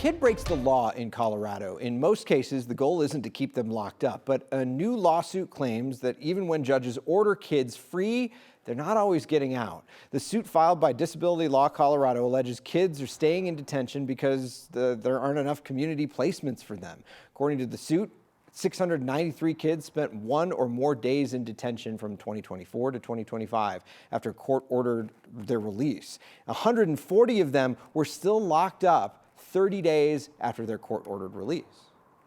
Kid breaks the law in Colorado. In most cases, the goal isn't to keep them locked up, but a new lawsuit claims that even when judges order kids free, they're not always getting out. The suit filed by Disability Law Colorado alleges kids are staying in detention because there aren't enough community placements for them. According to the suit, 693 kids spent one or more days in detention from 2024 to 2025 after court ordered their release. 140 of them were still locked up 30 days after their court-ordered release.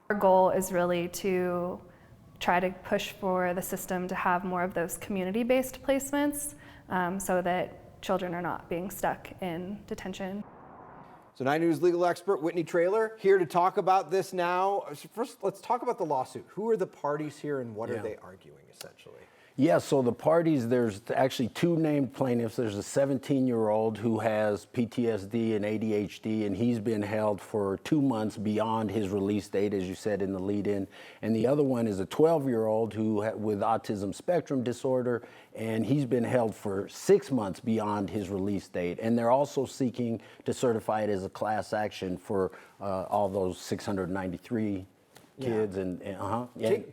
Our goal is really to try to push for the system to have more of those community-based placements so that children are not being stuck in detention. So 9 News legal expert Whitney Traylor here to talk about this now. First, let's talk about the lawsuit. Who are the parties here and what are they arguing essentially? Yeah, so the parties, there's actually two named plaintiffs. There's a 17-year-old who has PTSD and ADHD, and he's been held for 2 months beyond his release date, as you said in the lead-in. And the other one is a 12-year-old with autism spectrum disorder, and he's been held for 6 months beyond his release date. And they're also seeking to certify it as a class action for all those 693 kids.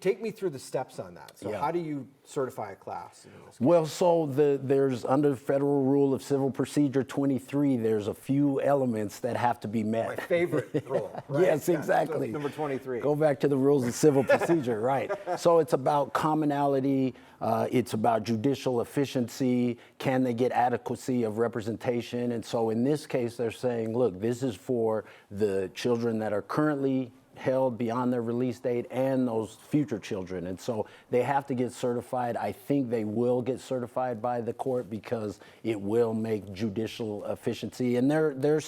Take me through the steps on that. So how do you certify a class in this case? Well, so there's under Federal Rule of Civil Procedure 23, there's a few elements that have to be met. My favorite rule. Right? Yes, exactly. Number 23. Go back to the rules of civil procedure, right. So it's about commonality, it's about judicial efficiency, can they get adequacy of representation? And so in this case, they're saying, look, this is for the children that are currently held beyond their release date and those future children. And so they have to get certified. I think they will get certified by the court because it will make judicial efficiency. And they're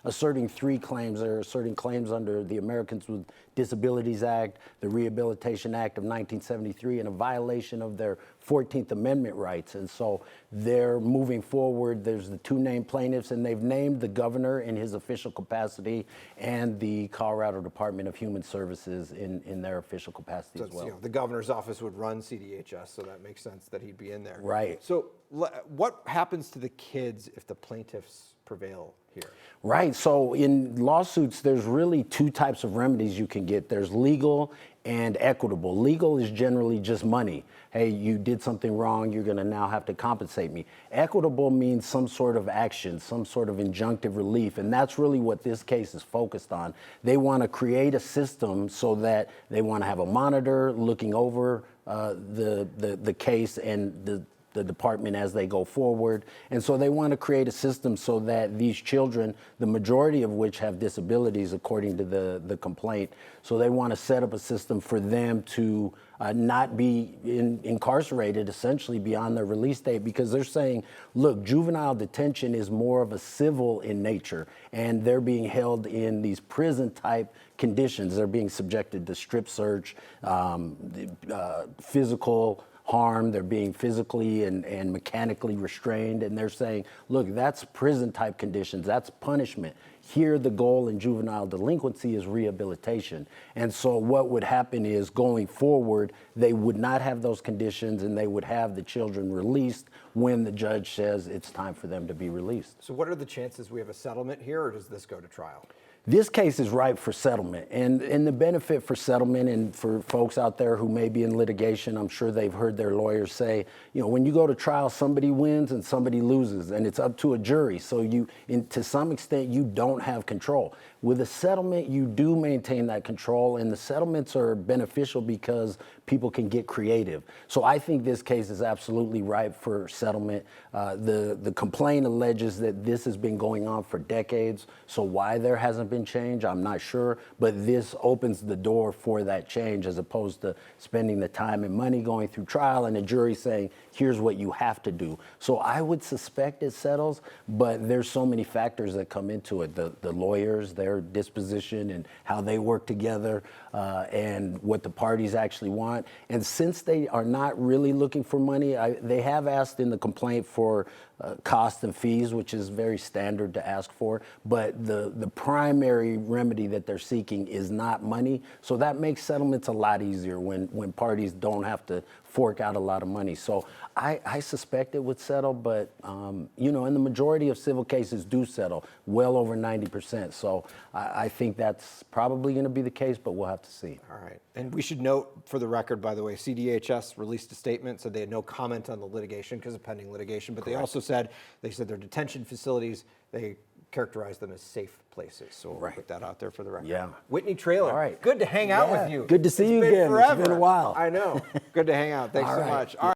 asserting 3 claims. They're asserting claims under the Americans with Disabilities Act, the Rehabilitation Act of 1973, and a violation of their 14th Amendment rights. And so they're moving forward. There's the 2 named plaintiffs, and they've named the governor in his official capacity and the Colorado Department of Human Services in their official capacity as well. You know, the governor's office would run CDHS, so that makes sense that he'd be in there. Right. So what happens to the kids if the plaintiffs prevail here? Right. So in lawsuits, there's really 2 types of remedies you can get. There's legal and equitable. Legal is generally just money. Hey, you did something wrong, you're going to now have to compensate me. Equitable means some sort of action, some sort of injunctive relief, and that's really what this case is focused on. They want to create a system so that they want to have a monitor looking over the case and the department as they go forward. And so they want to create a system so that these children, the majority of which have disabilities according to the complaint, so they want to set up a system for them to not be incarcerated essentially beyond their release date, because they're saying, look, juvenile detention is more of a civil in nature, and they're being held in these prison type conditions. They're being subjected to strip search, physical harm, they're being physically and mechanically restrained, and they're saying, look, that's prison type conditions, that's punishment. Here the goal in juvenile delinquency is rehabilitation. And so what would happen is going forward, they would not have those conditions and they would have the children released when the judge says it's time for them to be released. So what are the chances we have a settlement here, or does this go to trial? This case is ripe for settlement, and the benefit for settlement, and for folks out there who may be in litigation, I'm sure they've heard their lawyers say, you know, when you go to trial, somebody wins and somebody loses, and it's up to a jury. So to some extent, you don't have control. With a settlement, you do maintain that control, and the settlements are beneficial because people can get creative. So I think this case is absolutely ripe for settlement. The complaint alleges that this has been going on for decades, so why there hasn't been change, I'm not sure, but this opens the door for that change, as opposed to spending the time and money going through trial and a jury saying, here's what you have to do. So I would suspect it settles, but there's so many factors that come into it. The lawyers, their disposition and how they work together, and what the parties actually want. And since they are not really looking for money, they have asked in the complaint for costs and fees, which is very standard to ask for, but the primary remedy that they're seeking is not money. So that makes settlements a lot easier when parties don't have to fork out a lot of money. So I suspect it would settle, but you know, and the majority of civil cases do settle, well over 90%. So I think that's probably going to be the case, but we'll have to see. All right. And we should note, for the record, by the way, CDHS released a statement, said they had no comment on the litigation because of pending litigation, but they also said, their detention facilities, they characterize them as safe places. So we'll put that out there for the record. Yeah. Whitney Traylor, All right. good to hang out with you. Good to see you It's been again. forever. It's been a while. I know. Good to hang out. Thanks All so right. much. All right.